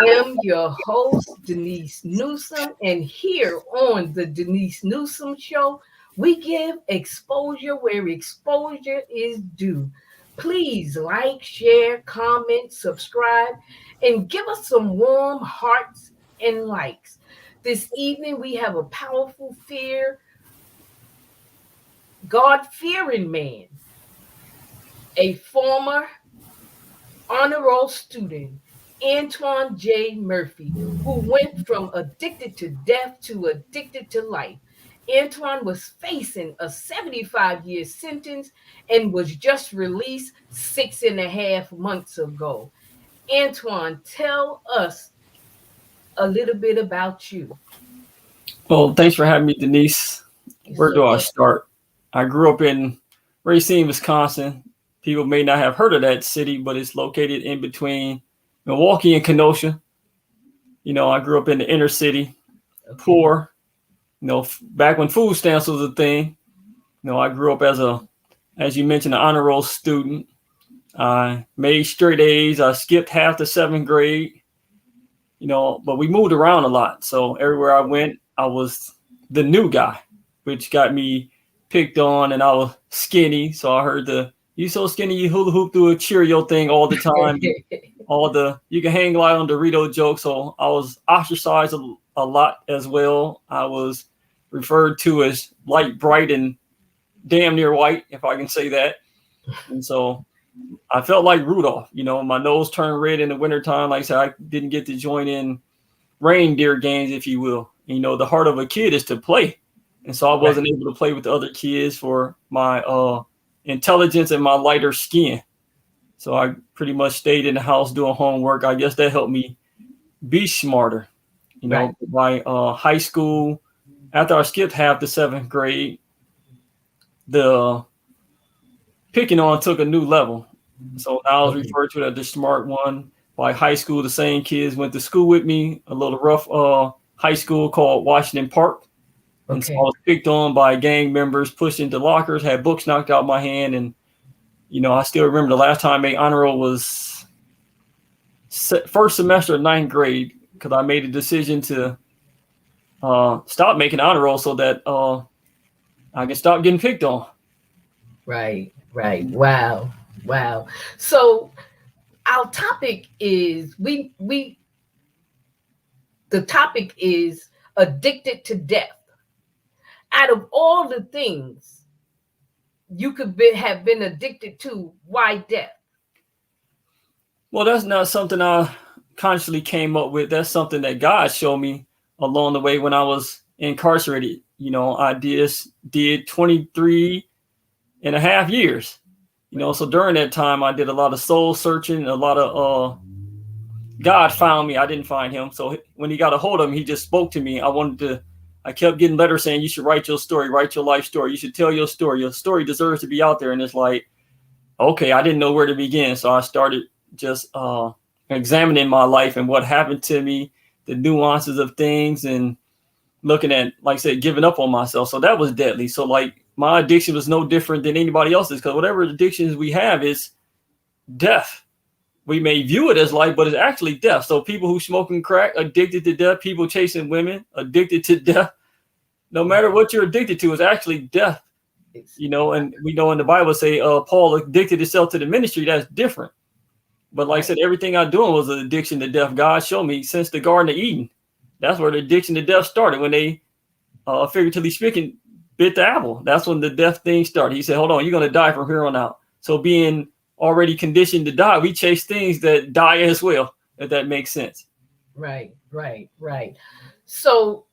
am your host, Denise Newsom, and here on the Denise Newsom Show, we give exposure where exposure is due. Please like, share, comment, subscribe, and give us some warm hearts and likes. This evening, we have a powerful God fearing man, a former honor roll student, Antoine J Murphy, who went from addicted to death to addicted to life. Antoine was facing a 75-year sentence and was just released 6.5 months ago. Antoine, tell us a little bit about you. Well, thanks for having me, Denise. It's Where do I okay. start? I grew up in Racine, Wisconsin. People may not have heard of that city, but it's located in between Milwaukee and Kenosha. I grew up in the inner city, Okay. poor. Back when food stamps was a thing. I grew up as you mentioned, an honor roll student. I made straight A's. I skipped half the seventh grade. But we moved around a lot. So everywhere I went, I was the new guy, which got me picked on, and I was skinny. So I heard you so skinny, you hula hoop through a Cheerio thing all the time. You can hang light on Dorito jokes. So I was ostracized a lot as well. I was referred to as light, bright, and damn near white, if I can say that. And so I felt like Rudolph. My nose turned red in the wintertime. Like I said, I didn't get to join in reindeer games, if you will. The heart of a kid is to play. And so I wasn't able to play with the other kids for my intelligence and my lighter skin. So I pretty much stayed in the house doing homework. I guess that helped me be smarter. By high school, after I skipped half the seventh grade, the picking on took a new level. So now I was referred to as the smart one. By high school, the same kids went to school with me, a little rough high school called Washington Park. And so I was picked on by gang members, pushed into lockers, had books knocked out my hand. And, I still remember the last time I made honor roll was first semester of ninth grade, because I made a decision to stop making honor roll so that I can stop getting picked on. Right. Wow. So our topic is the topic is addicted to death. Out of all the things you could have been addicted to, why death? Well, that's not something I consciously came up with. That's something that God showed me along the way when I was incarcerated. I did 23 and a half years. So during that time, I did a lot of soul searching, a lot of God found me. I didn't find him. So when he got a hold of me, he just spoke to me. I kept getting letters saying, you should write your story, write your life story. You should tell your story. Your story deserves to be out there. And it's like, okay, I didn't know where to begin. So I started just examining my life and what happened to me, the nuances of things, and looking at, like I said, giving up on myself. So that was deadly. So like my addiction was no different than anybody else's, because whatever addictions we have is death. We may view it as life, but it's actually death. So people who smoking crack, addicted to death. People chasing women, addicted to death. No matter what you're addicted to, is actually death. And we know in the Bible say Paul addicted himself to the ministry. That's different. But like I said, everything I'm doing was an addiction to death. God showed me since the Garden of Eden. That's where the addiction to death started, when they, figuratively speaking, bit the apple. That's when the death thing started. He said, hold on, you're going to die from here on out. So being already conditioned to die, we chase things that die as well, if that makes sense. Right. So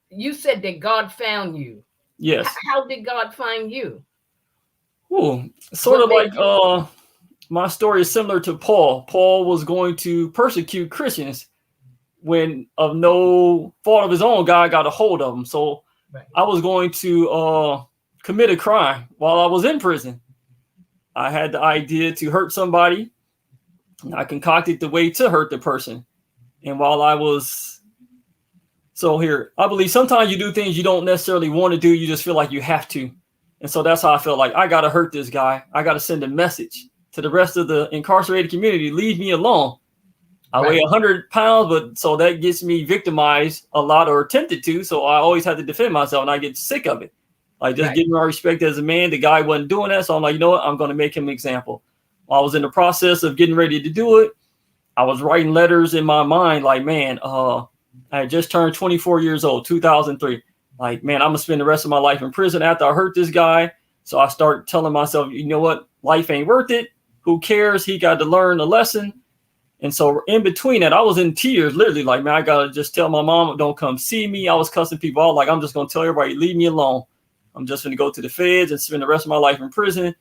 you said that God found you. Yes. How did God find you? Sort of like my story is similar to Paul. Paul was going to persecute Christians when, of no fault of his own, God got a hold of him. So I was going to commit a crime while I was in prison. I had the idea to hurt somebody. I concocted the way to hurt the person. And while I was, I believe sometimes you do things you don't necessarily want to do. You just feel like you have to. And so that's how I felt like I got to hurt this guy. I got to send a message to the rest of the incarcerated community. Leave me alone. I weigh 100 pounds, but so that gets me victimized a lot or tempted to. So I always have to defend myself, and I get sick of it. Like just getting my respect as a man. The guy wasn't doing that, so I'm like, you know what? I'm going to make him an example. While I was in the process of getting ready to do it, I was writing letters in my mind, like, man, I had just turned 24 years old, 2003. Like, man, I'm gonna spend the rest of my life in prison after I hurt this guy. So I start telling myself, you know what? Life ain't worth it. Who cares? He got to learn a lesson. And so in between that, I was in tears, literally like, man, I got to just tell my mom, don't come see me. I was cussing people out. Like, I'm just going to tell everybody, leave me alone. I'm just going to go to the feds and spend the rest of my life in prison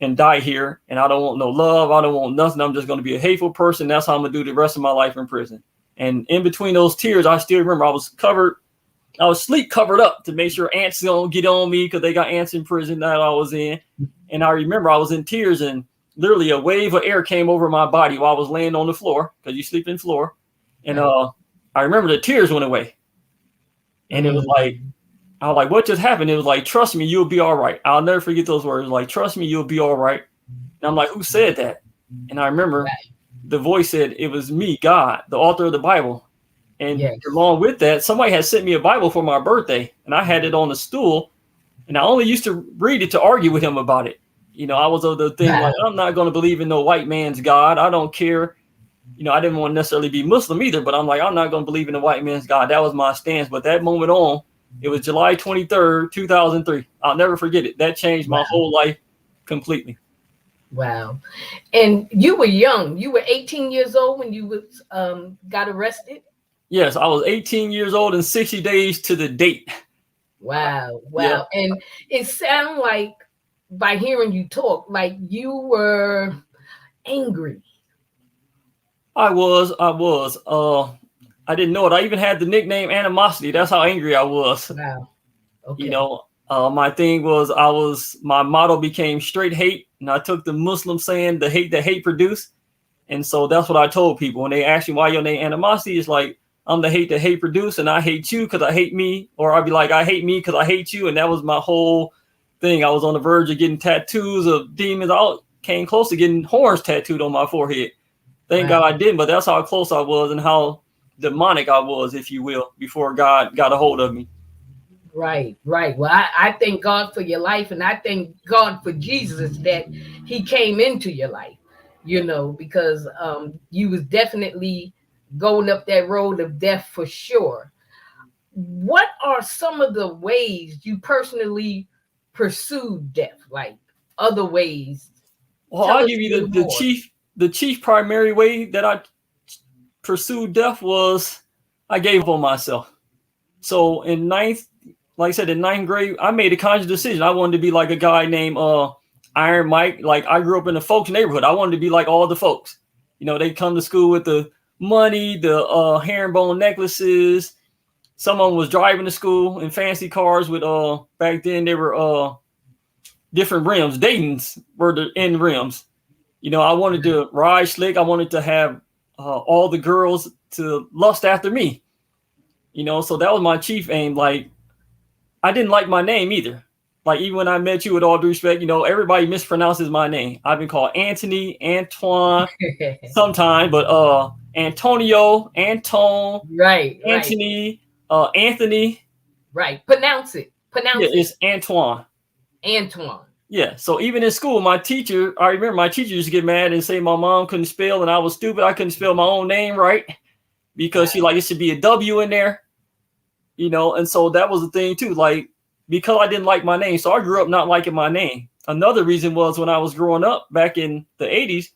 and die here. And I don't want no love. I don't want nothing. I'm just going to be a hateful person. That's how I'm going to do the rest of my life in prison. And in between those tears, I still remember I was sleep covered up to make sure ants don't get on me because they got ants in prison that I was in. And I remember I was in tears and literally a wave of air came over my body while I was laying on the floor because you sleep in the floor. And I remember the tears went away. And it was like, I was like, what just happened? It was like, trust me, you'll be all right. I'll never forget those words. Like, trust me, you'll be all right. And I'm like, who said that? And I remember the voice said, it was me, God, the author of the Bible. And along with that, somebody had sent me a Bible for my birthday. And I had it on the stool. And I only used to read it to argue with him about it. You know, I was of the thing like, I'm not going to believe in no white man's God. I don't care. You know, I didn't want to necessarily be Muslim either, but I'm like, I'm not going to believe in the white man's God. That was my stance. But that moment on, it was July 23rd, 2003. I'll never forget it. That changed my whole life completely. Wow. And you were young. You were 18 years old when you was, got arrested? Yes, I was 18 years old and 60 days to the date. Wow. Wow. Yeah. And it sounded like, by hearing you talk, like you were angry. I was. I didn't know it. I even had the nickname Animosity. That's how angry I was. Wow. Okay. You know, my thing was my motto became straight hate. And I took the Muslim saying, the hate that hate produce. And so that's what I told people when they asked me why your name Animosity. It's like, I'm the hate that hate produce, and I hate you because I hate me. Or I'd be like, I hate me because I hate you. And that was my whole thing. I was on the verge of getting tattoos of demons. I came close to getting horns tattooed on my forehead. Thank God I didn't, but that's how close I was and how demonic I was, if you will, before God got a hold of me. Right. Well, I thank God for your life, and I thank God for Jesus that he came into your life, you know, because you was definitely going up that road of death for sure. What are some of the ways you personally pursued death, like other ways? Well, I'll give you the chief primary way that I pursued death was I gave up on myself. So in ninth grade, I made a conscious decision. I wanted to be like a guy named Iron Mike. Like, I grew up in a folks neighborhood. I wanted to be like all the folks. You know, they come to school with the money, the herringbone necklaces. Someone was driving to school in fancy cars with back then they were different rims. Dayton's were the end rims. You know, I wanted to ride slick. I wanted to have all the girls to lust after me. You know, so that was my chief aim. Like, I didn't like my name either. Like, even when I met you, with all due respect, you know, everybody mispronounces my name. I've been called Anthony, Antoine, sometime, but Antonio, Antone, Anthony, Anthony. Right. Pronounce it. It's Antoine. Antoine. Yeah. So even in school, I remember my teacher used to get mad and say my mom couldn't spell and I was stupid. I couldn't spell my own name right because she like, it should be a W in there, you know? And so that was the thing too, like, because I didn't like my name. So I grew up not liking my name. Another reason was when I was growing up back in the 80s,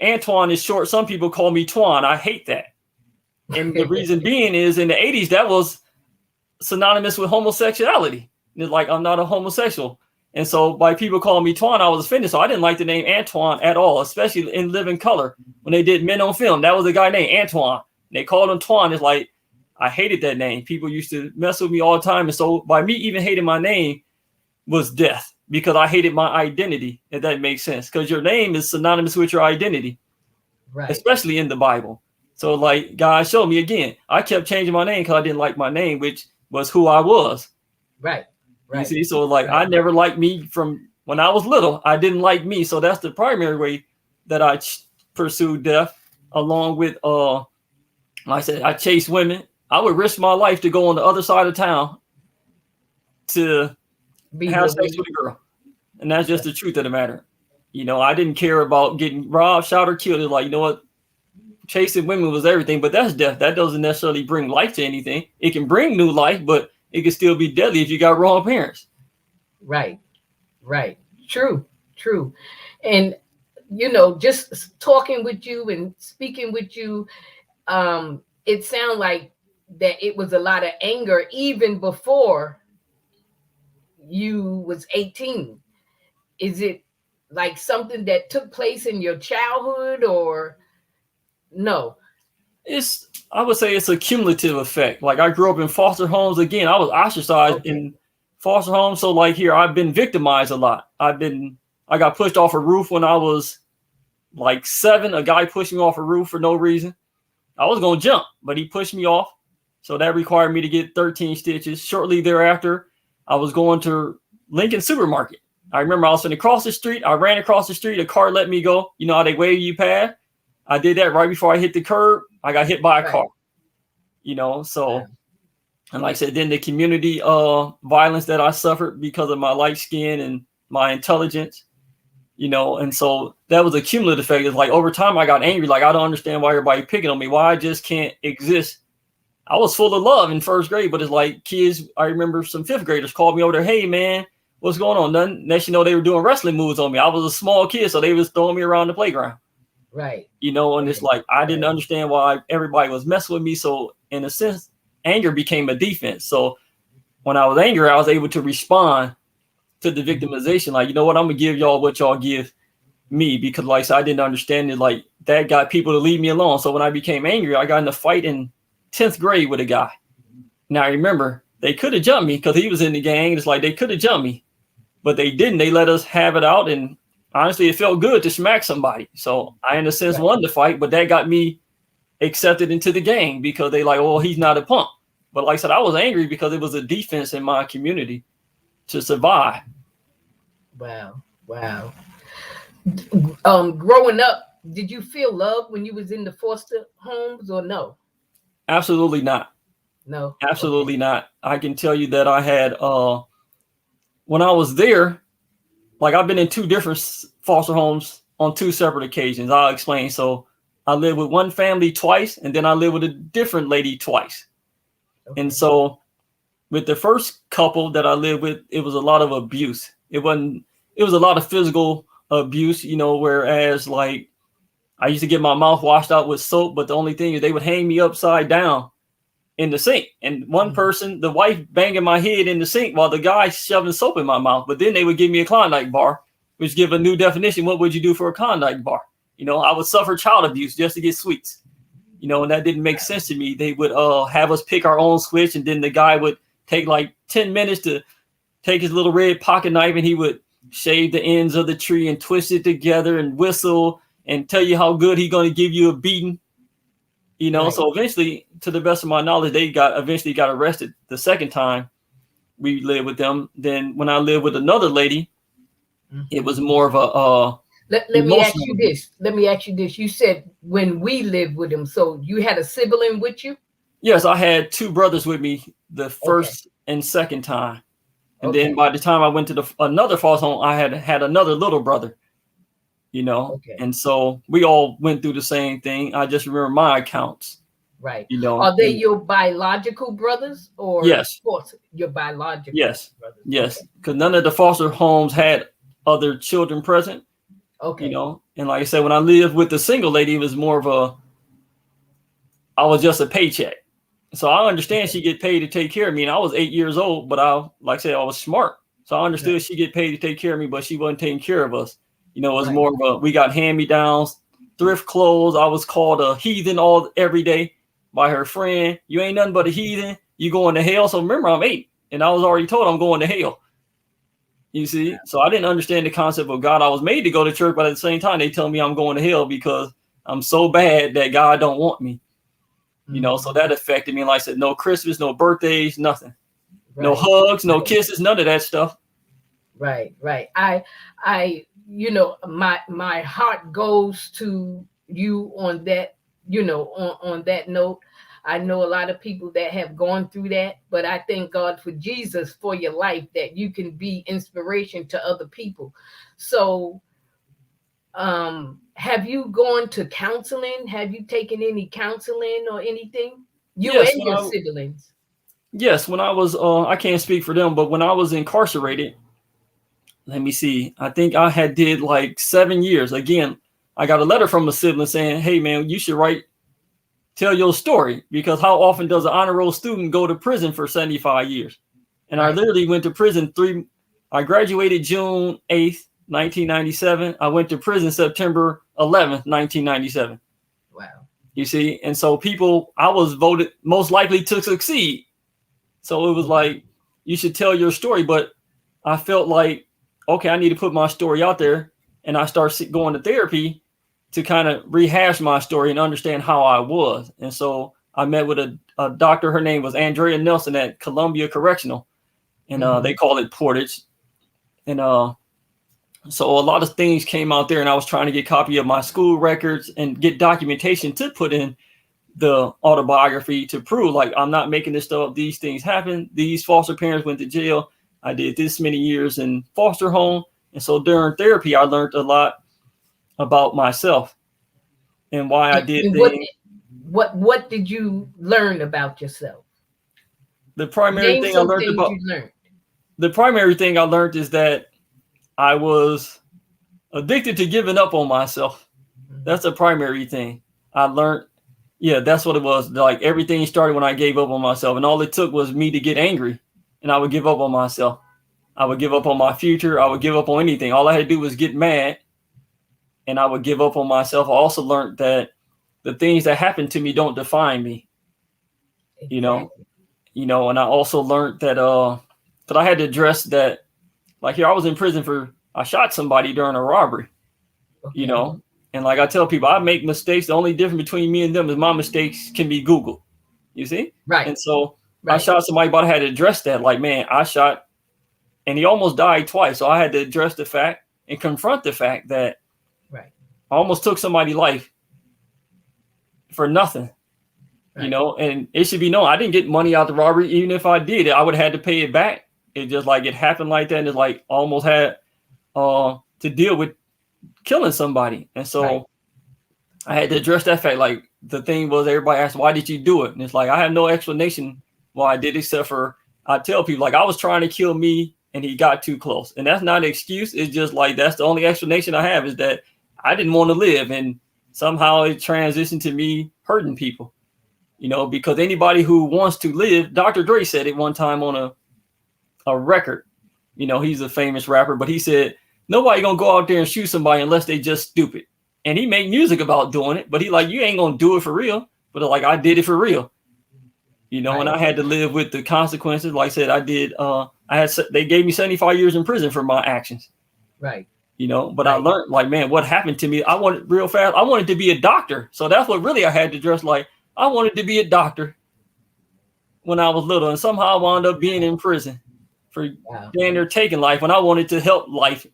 Antoine is short. Some people call me Twan. I hate that. And the reason being is in the 80s, that was synonymous with homosexuality. It's like, I'm not a homosexual. And so by people calling me Twan, I was offended. So I didn't like the name Antoine at all, especially in Living Color. When they did Men on Film, that was a guy named Antoine. They called him Twan. It's like, I hated that name. People used to mess with me all the time. And so by me even hating my name was death, because I hated my identity, if that makes sense. Because your name is synonymous with your identity, right? Especially in the Bible. So like God showed me again, I kept changing my name because I didn't like my name, which was who I was. Right. You see, so like I never liked me from when I was little. I didn't like me. So that's the primary way that I pursue death along with like I said, I chased women. I would risk my life to go on the other side of town to Be have with sex women. with a girl. And that's just the truth of the matter. I didn't care about getting robbed, shot, or killed. It's like, you know what? Chasing women was everything, but that's death. That doesn't necessarily bring life to anything. It can bring new life, but it can still be deadly if you got wrong parents. Right, right. True, true. And just talking with you and speaking with you, it sounds like that it was a lot of anger even before you was 18. Is it like something that took place in your childhood or no? I would say it's a cumulative effect. Like I grew up in foster homes. Again, I was ostracized Okay. in foster homes. So like here, I've been victimized a lot. I got pushed off a roof when I was like 7. A guy pushed me off a roof for no reason. I was going to jump, but he pushed me off. So that required me to get 13 stitches. Shortly thereafter, I was going to Lincoln Supermarket. I remember I was going to cross the street. I ran across the street. A car let me go. You know how they wave you past? I did that right before I hit the curb. I got hit by a car. So, and like I said, then the community violence that I suffered because of my light skin and my intelligence, and so that was a cumulative effect. It's like over time I got angry. Like, I don't understand why everybody picking on me, why I just can't exist. I was full of love in first grade, but it's like kids, I remember some 5th graders called me over there. Hey man, what's going on? Nothing. Next you know, they were doing wrestling moves on me. I was a small kid, so they was throwing me around the playground. Right. And it's like, I didn't understand why everybody was messing with me. So in a sense, anger became a defense. So when I was angry, I was able to respond to the victimization. Like, you know what, I'm gonna give y'all what y'all give me, because like I said, I didn't understand it. Like that got people to leave me alone. So when I became angry, I got in a fight in 10th grade with a guy. Now I remember they could have jumped me because he was in the gang. It's like they could have jumped me, but they didn't. They let us have it out, and honestly, it felt good to smack somebody. So I, in a sense, won the fight, but that got me accepted into the gang because they like, oh, he's not a punk. But like I said, I was angry because it was a defense in my community to survive. Wow. Wow. Growing up, did you feel love when you was in the foster homes or no? Absolutely not. No. Absolutely Okay. not. I can tell you that I had, when I was there, like I've been in 2 different foster homes on 2 separate occasions. I'll explain. So I lived with one family twice, and then I lived with a different lady twice. Okay. And so with the first couple that I lived with, it was a lot of abuse. It was a lot of physical abuse, whereas like I used to get my mouth washed out with soap, but the only thing is they would hang me upside down in the sink. And one person, the wife banging my head in the sink while the guy shoving soap in my mouth. But then they would give me a Klondike bar, which give a new definition. What would you do for a Klondike bar? I would suffer child abuse just to get sweets, and that didn't make sense to me. They would have us pick our own switch, and then the guy would take like 10 minutes to take his little red pocket knife, and he would shave the ends of the tree and twist it together and whistle and tell you how good he's going to give you a beating. Right. So eventually, to the best of my knowledge, they eventually got arrested the second time we lived with them. Then when I lived with another lady, it was more of a Let me ask emotional you abuse. this. Let me ask you this. You said when we lived with him, so you had a sibling with you? Yes, I had 2 brothers with me the Okay. first and second time. And then Okay. by the time I went to another foster home, I had another little brother, Okay. and so we all went through the same thing. I just remember my accounts, Right. Are they and your biological brothers or yes, force your biological yes, brothers? yes, Okay. because none of the foster homes had other children present, Okay. and like I said, when I lived with the single lady, it was more of I was just a paycheck. So I understand she get paid to take care of me. And I was 8 years old, but like I said, I was smart. So I understood Right. she get paid to take care of me, but she wasn't taking care of us. It was Right. more of we got hand-me-downs, thrift clothes. I was called a heathen every day by her friend. You ain't nothing but a heathen. You going to hell. So remember, I'm 8, and I was already told I'm going to hell. You see? So I didn't understand the concept of God. I was made to go to church, but at the same time, they tell me I'm going to hell because I'm so bad that God don't want me. So that affected me. And like I said, no Christmas, no birthdays, nothing. No Right. hugs, no Right. kisses, none of that stuff. Right. Right. My heart goes to you on that, on that note. I know a lot of people that have gone through that, but I thank God for Jesus for your life, that you can be inspiration to other people. So, have you gone to counseling? Have you taken any counseling or anything? You Yes, and your siblings. when I was I can't speak for them, but when I was incarcerated, let me see. I think I had did like 7 years. Again, I got a letter from a sibling saying, "Hey man, you should tell your story, because how often does an honor roll student go to prison for 75 years?" And I Right. literally went to prison I graduated June 8th, 1997. I went to prison September 11th, 1997. Wow. You see, and so I was voted most likely to succeed. So it was like, you should tell your story. But I felt like, okay, I need to put my story out there. And I started going to therapy to kind of rehash my story and understand how I was. And so I met with a doctor. Her name was Andrea Nelson at Columbia Correctional. And they call it Portage. And so a lot of things came out there, and I was trying to get a copy of my school records and get documentation to put in the autobiography to prove, like, I'm not making this stuff up. These things happen. These foster parents went to jail. I did this many years in foster home. And so during therapy, I learned a lot about myself and why I did And things. what did you learn about yourself? The primary Name thing I some learned things about you learned. the primary thing I learned is that I was addicted to giving up on myself. That's a primary thing I learned. Yeah, that's what it was. Like, everything started when I gave up on myself, and all it took was me to get angry, and I would give up on myself. I would give up on my future. I would give up on anything. All I had to do was get mad, and I would give up on myself. I also learned that the things that happen to me don't define me. You know, Exactly. and I also learned that I had to address that. Like, here, I was in prison I shot somebody during a robbery. You Okay. know, and like I tell people, I make mistakes. The only difference between me and them is my mistakes can be Googled. You see? Right. And so I Right. shot somebody, but I had to address that. Like, man, I shot, and he almost died twice. So I had to address the fact and confront the fact that Right. I almost took somebody's life for nothing. Right. And it should be known, I didn't get money out the robbery. Even if I did, I would have had to pay it back. It just, like, it happened like that, and it's like almost had to deal with killing somebody. And so Right. I had to address that fact. Like, the thing was, everybody asked, why did you do it? And it's like, I have no explanation why I did it, except for I tell people, like, I was trying to kill me and he got too close. And that's not an excuse. It's just like, that's the only explanation I have, is that I didn't want to live. And somehow it transitioned to me hurting people, because anybody who wants to live, Dr. Dre said it one time on a record. He's a famous rapper, but he said, nobody gonna go out there and shoot somebody unless they just stupid. And he made music about doing it, but he like, you ain't gonna do it for real. But like, I did it for real, and Right. I had to live with the consequences. Like I said, I did. They gave me 75 years in prison for my actions. Right. But I Right. learned, like, man, what happened to me? I wanted real fast. I wanted to be a doctor, so that's what really I had to address. Like, I wanted to be a doctor when I was little, and somehow I wound up being in prison for Wow. damn near taking life when I wanted to help life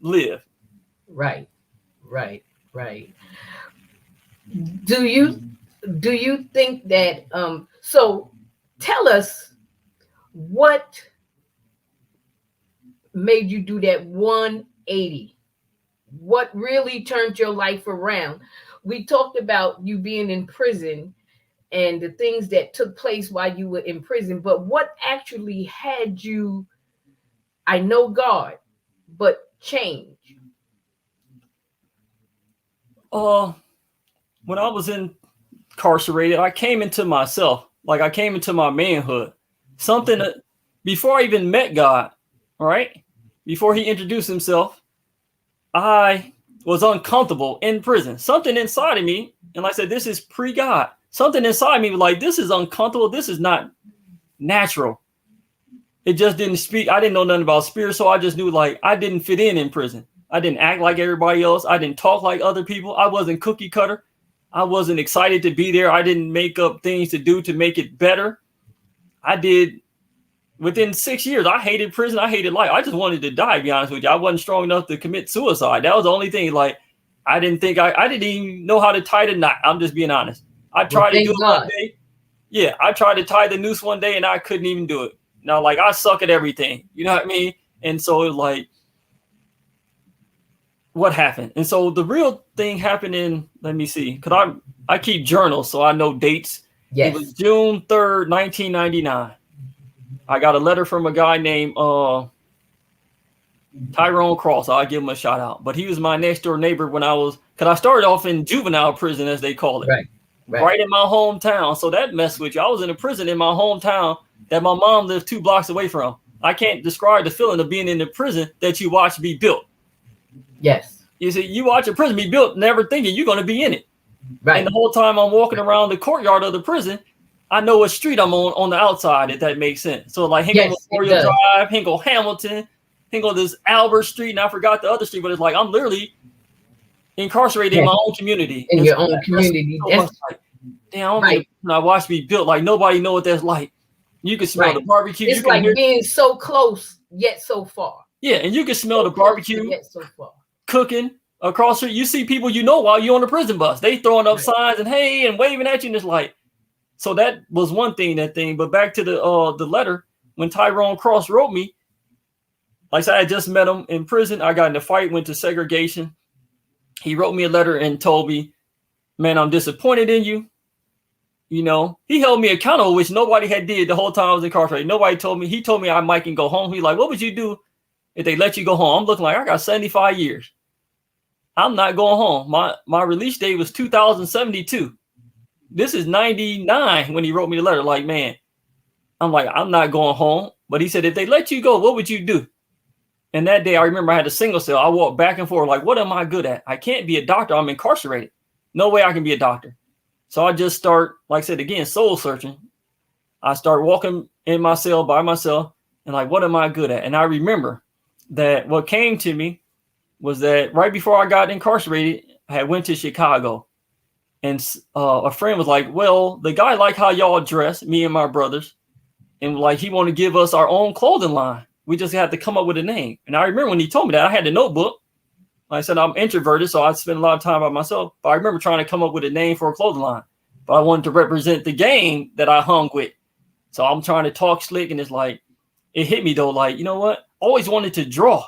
live. Right. Right. Right. Do you do you think that so tell us what made you do that 180? What really turned your life around? We talked about you being in prison and the things that took place while you were in prison, but what actually had you, I know God, but change? Uh, when I was incarcerated, I came into myself. Like, I came into my manhood. Something that, before I even met God, all right? Before he introduced himself, I was uncomfortable in prison. Something inside of me, and like I said, this is pre-God. Something inside me was like, this is uncomfortable. This is not natural. It just didn't speak. I didn't know nothing about spirit, so I just knew, like, I didn't fit in prison. I didn't act like everybody else. I didn't talk like other people. I wasn't cookie cutter. I wasn't excited to be there. I didn't make up things to do to make it better. I did. Within 6 years, I hated prison. I hated life. I just wanted to die, to be honest with you. I wasn't strong enough to commit suicide. That was the only thing. Like, I didn't think I didn't even know how to tie the knot. I'm just being honest. I Well, tried to do thank it one God. day. Yeah, I tried to tie the noose one day and I couldn't even do it. Now, like I suck at everything. You know what I mean? And so it was like, what happened? And so the real thing happened in, let me see, because I keep journals, so I know dates. It was Yes. June 3rd, 1999. I got a letter from a guy named Tyrone Cross. I'll give him a shout out. But he was my next door neighbor when because I started off in juvenile prison, as they call it, Right. Right. right in my hometown. So that messed with you. I was in a prison in my hometown that my mom lived 2 blocks away from. I can't describe the feeling of being in the prison that you watch be built. Yes. You see, you watch a prison be built, never thinking you're going to be in it. Right. And the whole time I'm walking around the courtyard of the prison, I know what street I'm on the outside, if that makes sense. So like Hingle Yes, it Memorial does. Drive, Hingle Hamilton, Hingle this Albert Street, and I forgot the other street, but it's like I'm literally incarcerated in Yes. my own community. In And your so own community. so much That's like, damn, I'm in right. the, I watched me built like nobody know what that's like. You can smell Right. the barbecue, you It's can hear, like being so close yet so far. yeah, and you can smell So the close but barbecue yet so far. cooking across the street. You see people you know while you're on the prison bus. They throwing up Right. signs and hey and waving at you, and it's like, so that was one thing, But back to the letter, when Tyrone Cross wrote me, like I said, I just met him in prison. I got in a fight, went to segregation. He wrote me a letter and told me, man, I'm disappointed in you. You know, he held me accountable, which nobody had did the whole time I was incarcerated. Nobody told me. He told me I might can go home. He's like, what would you do if they let you go home? I'm looking like I got 75 years. I'm not going home. My release date was 2072. This is 99 when he wrote me the letter. Like, man, I'm like, I'm not going home. But he said, if they let you go, what would you do? And that day, I remember I had a single cell. I walked back and forth like, what am I good at? I can't be a doctor. I'm incarcerated. No way I can be a doctor. So I just start, like I said, again, soul searching. I start walking in my cell by myself and like, what am I good at? And I remember that what came to me was that right before I got incarcerated, I had went to Chicago. And a friend was like, well, the guy like how y'all dress, me and my brothers. And like, he want to give us our own clothing line. We just had to come up with a name. And I remember when he told me that, I had the notebook. Like I said, I'm introverted, so I spend a lot of time by myself. But I remember trying to come up with a name for a clothing line. But I wanted to represent the gang that I hung with. So I'm trying to talk slick. And it's like, it hit me though. Like, you know what? Always wanted to draw.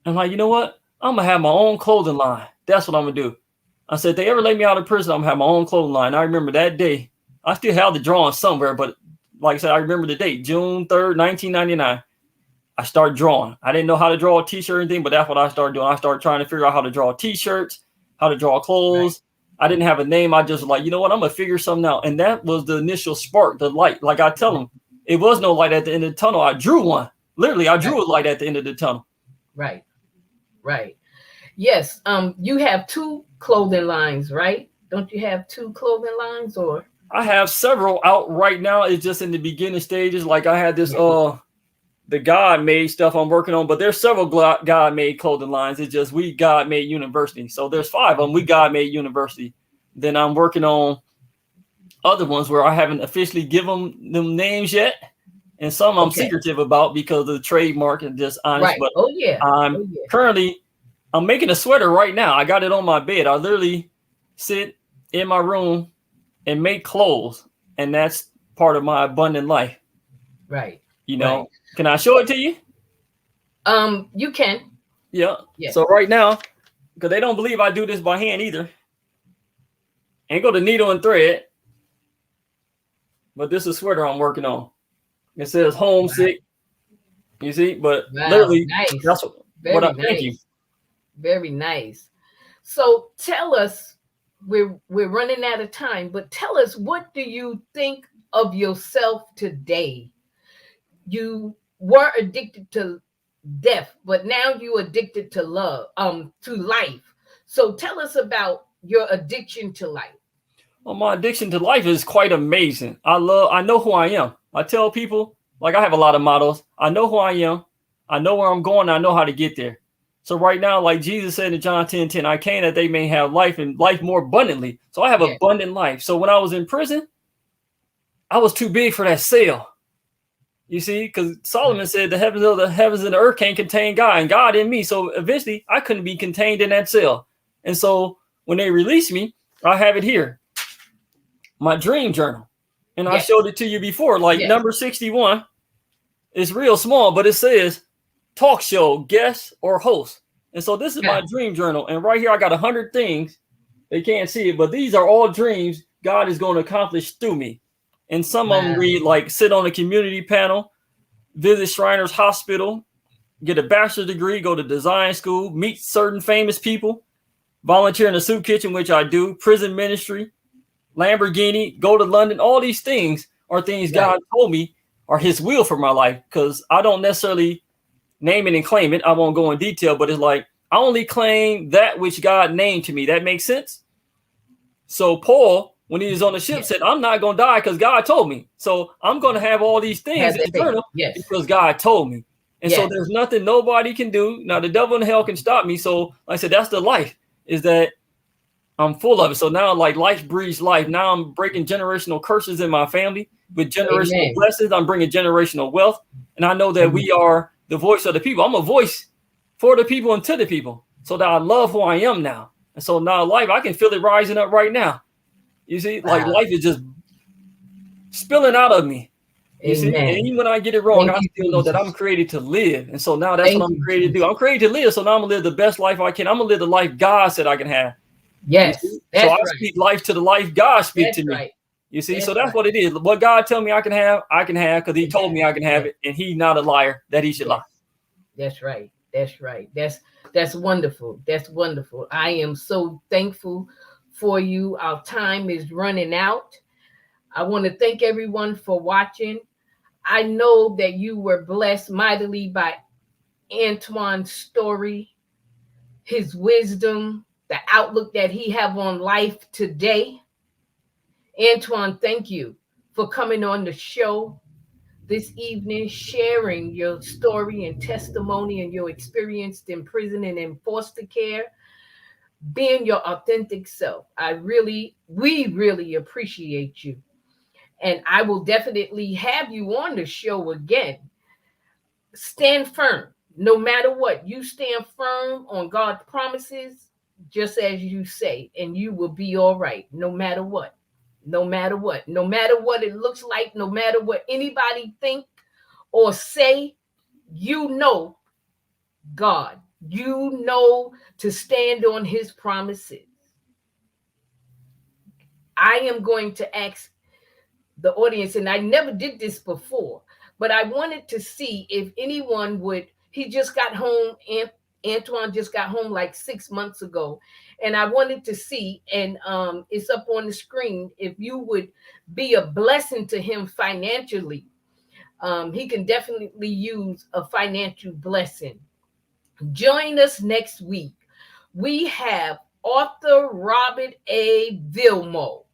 I'm like, you know what? I'm going to have my own clothing line. That's what I'm going to do. I said, if they ever let me out of prison, I'm going to have my own clothing line. I remember that day. I still have the drawing somewhere, but like I said, I remember the date, June 3rd, 1999. I started drawing. I didn't know how to draw a t-shirt or anything, but that's what I started doing. I started trying to figure out how to draw t-shirts, how to draw clothes. Right. I didn't have a name. I just was like, you know what? I'm going to figure something out. And that was the initial spark, the light. Like I tell them, it was no light at the end of the tunnel. I drew one. Literally, I drew a light at the end of the tunnel. Right. Right. Yes. You have 2 clothing lines, right? Don't you have 2 clothing lines or? I have several out right now. It's just in the beginning stages. Like I had this, the God made stuff I'm working on, but there's several God made clothing lines. It's just we God made university. So there's 5 of them. We God made university. Then I'm working on other ones where I haven't officially given them names yet. And some I'm secretive about because of the trademark and just honest. Right. But I'm currently, I'm making a sweater right now. I got it on my bed. I literally sit in my room and make clothes. And that's part of my abundant life. Right. You know, right. Can I show it to you? You can. Yeah. Yes. So right now, because they don't believe I do this by hand either. Ain't go to needle and thread. But this is a sweater I'm working on. It says homesick. Wow. You see, but literally, that's what I thank you. Very nice. So tell us, we're running out of time, but tell us, what do you think of yourself today? You were addicted to death, but now you're addicted to love, to life. So tell us about your addiction to life. Well, my addiction to life is quite amazing. I know who I am. I tell people, like I have a lot of mottos. I know who I am. I know where I'm going. I know how to get there. So right now, like Jesus said in John 10:10, I came that they may have life and life more abundantly. So I have abundant life. So when I was in prison, I was too big for that cell. You see, because Solomon said the heavens and the earth can't contain God and God in me. So eventually I couldn't be contained in that cell. And so when they release me, I have it here, my dream journal. And I Yes. showed it to you before, like Yes. number 61. It's real small, but it says talk show, guest, or host. And so this is my dream journal. And right here, I got 100 things. They can't see it, but these are all dreams God is going to accomplish through me. And some of them read like sit on a community panel, visit Shriners Hospital, get a bachelor's degree, go to design school, meet certain famous people, volunteer in a soup kitchen, which I do, prison ministry, Lamborghini, go to London. All these things are things God told me are his will for my life, because I don't necessarily name it and claim it. I won't go in detail, but it's like I only claim that which God named to me. That makes sense? So Paul, when he was on the ship, said, I'm not going to die because God told me. So I'm going to have all these things in the journal because God told me. And so there's nothing nobody can do. Now, the devil in hell can stop me. So like I said, that's the life, is that I'm full of it. So now, like, life breeds life. Now I'm breaking generational curses in my family with generational blessings. I'm bringing generational wealth. And I know that we are the voice of the people. I'm a voice for the people and to the people, so that I love who I am now. And so now life, I can feel it rising up right now. You see, like life is just spilling out of me. You see, and even when I get it wrong, I still know that I'm created to live. And so now that's what I'm created to do. I'm created to live. So now I'm gonna live the best life I can. I'm gonna live the life God said I can have. Yes. So I speak life to the life God speak to me. You see, so that's what it is. What God tell me I can have because he told me I can have it, and he's not a liar that he should lie. That's right. That's right. That's wonderful. That's wonderful. I am so thankful for you. Our time is running out. I want to thank everyone for watching. I know that you were blessed mightily by Antoine's story, his wisdom, the outlook that he have on life today. Antoine, thank you for coming on the show this evening, sharing your story and testimony and your experience in prison and in foster care, being your authentic self. We really appreciate you. And I will definitely have you on the show again. Stand firm. No matter what, you stand firm on God's promises, just as you say, and you will be all right, no matter what. No matter what. No matter what it looks like, no matter what anybody think or say, you know God. You know to stand on his promises. I am going to ask the audience, and I never did this before, but I wanted to see if anyone would. He just got home, and Antoine just got home like 6 months ago, and I wanted to see, and it's up on the screen, if you would be a blessing to him financially. He can definitely use a financial blessing. Join us next week. We have author Robert A. Vilmo.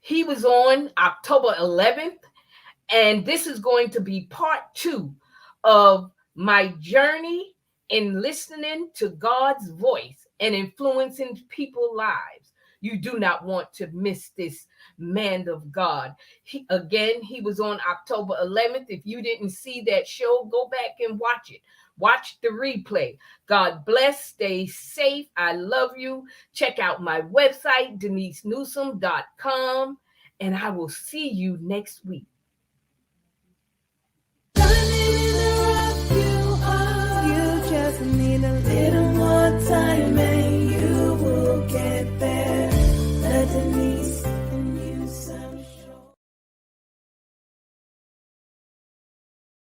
He was on October 11th, and this is going to be part 2 of my journey in listening to God's voice and influencing people's lives. You do not want to miss this man of God. He was on October 11th. If you didn't see that show, go back and watch it. Watch the replay. God bless. Stay safe. I love you. Check out my website, denisenewsome.com, and I will see you next week.